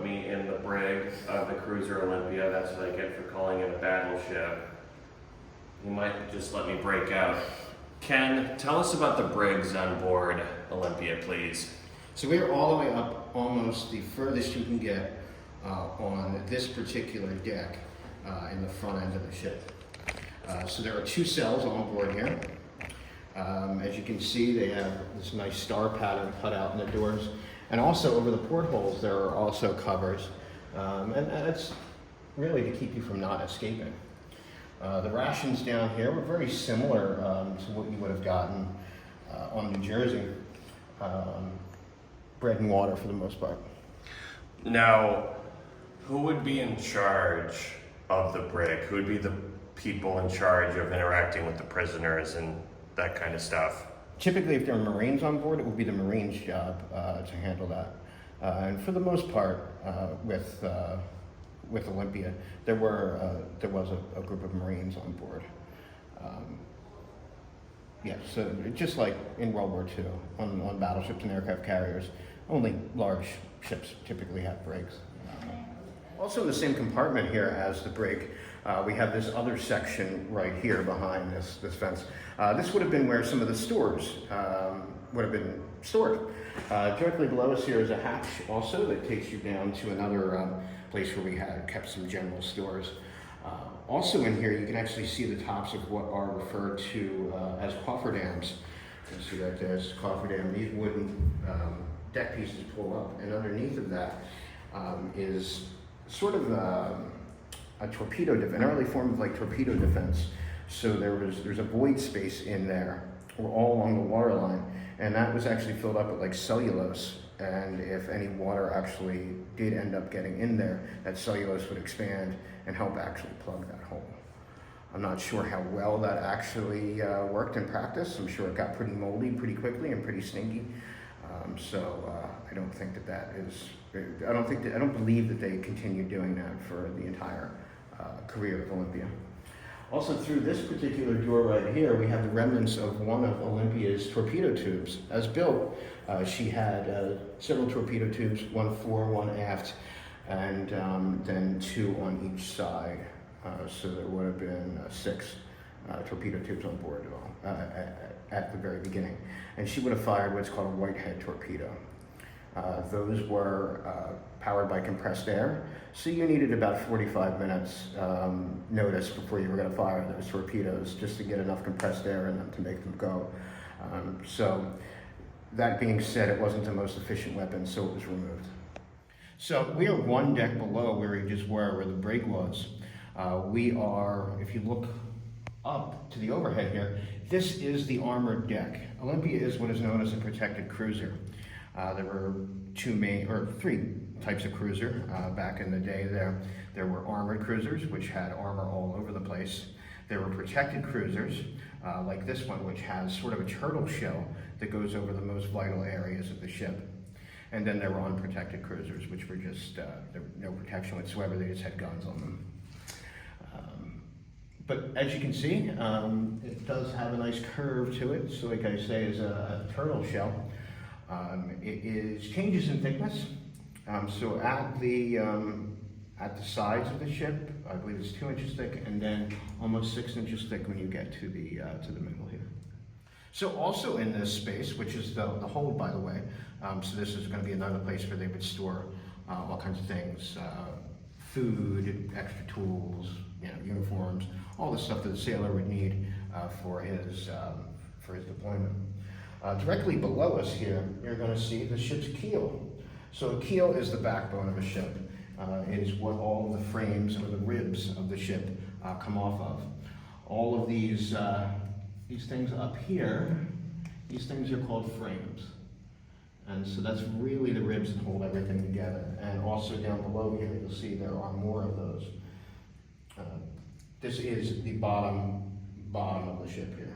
put me in the brig of the cruiser Olympia. That's what I get for calling it a battleship. You might just let me break out. Ken, tell us about the brigs on board Olympia, please. So we're all the way up, almost the furthest you can get on this particular deck in the front end of the ship. So there are two cells on board here. As you can see, they have this nice star pattern cut out in the doors. And also over the portholes, there are also covers. And that's really to keep you from not escaping. The rations down here were very similar to what you would have gotten on New Jersey. Bread and water for the most part. Now, who would be in charge of the brig? Who would be the people in charge of interacting with the prisoners and that kind of stuff? Typically, if there are Marines on board, it would be the Marines' job to handle that. And for the most part, with Olympia, there was a group of Marines on board. Yeah, so just like in World War II, on battleships and aircraft carriers, only large ships typically have brigs. Also in the same compartment here as the brig, we have this other section right here behind this fence. This would have been where some of the stores would have been stored. Directly below us here is a hatch also that takes you down to another place where we had kept some general stores. Also in here you can actually see the tops of what are referred to as cofferdams. You can see right there, it's a cofferdam. These wooden deck pieces pull up, and underneath of that is sort of a torpedo defense, an early form of like torpedo defense. So there's a void space in there, all along the water line, and that was actually filled up with like cellulose. And if any water actually did end up getting in there, that cellulose would expand and help actually plug that hole. I'm not sure how well that actually worked in practice. I'm sure it got pretty moldy pretty quickly and pretty stinky. I don't think that is. I don't believe that they continued doing that for the entire career of Olympia. Also, through this particular door right here, we have the remnants of one of Olympia's torpedo tubes. As built, she had several torpedo tubes, one fore, one aft, and then two on each side. So there would have been 6 torpedo tubes on board at the very beginning. And she would have fired what's called a whitehead torpedo. Those were powered by compressed air, so you needed about 45 minutes notice before you were going to fire those torpedoes, just to get enough compressed air in them to make them go. So that being said, it wasn't the most efficient weapon, so it was removed. So we are one deck below where we just were, where the brig was. We are, if you look up to the overhead here, this is the armored deck. Olympia is what is known as a protected cruiser. There were 3 types of cruiser back in the day. There were armored cruisers, which had armor all over the place. There were protected cruisers, like this one, which has sort of a turtle shell that goes over the most vital areas of the ship. And then there were unprotected cruisers, which were just no protection whatsoever. They just had guns on them. But as you can see, it does have a nice curve to it. So like I say, it's a turtle shell. It changes in thickness. So at the sides of the ship, I believe it's 2 inches thick, and then almost 6 inches thick when you get to the middle here. So also in this space, which is the hold, by the way, so this is going to be another place where they would store all kinds of things, food, extra tools, uniforms, all the stuff that the sailor would need for his deployment. Directly below us here, you're going to see the ship's keel. So a keel is the backbone of a ship. It is what all of the frames or the ribs of the ship come off of. All of these things up here, these things are called frames. And so that's really the ribs that hold everything together. And also down below here, you'll see there are more of those. This is the bottom of the ship here.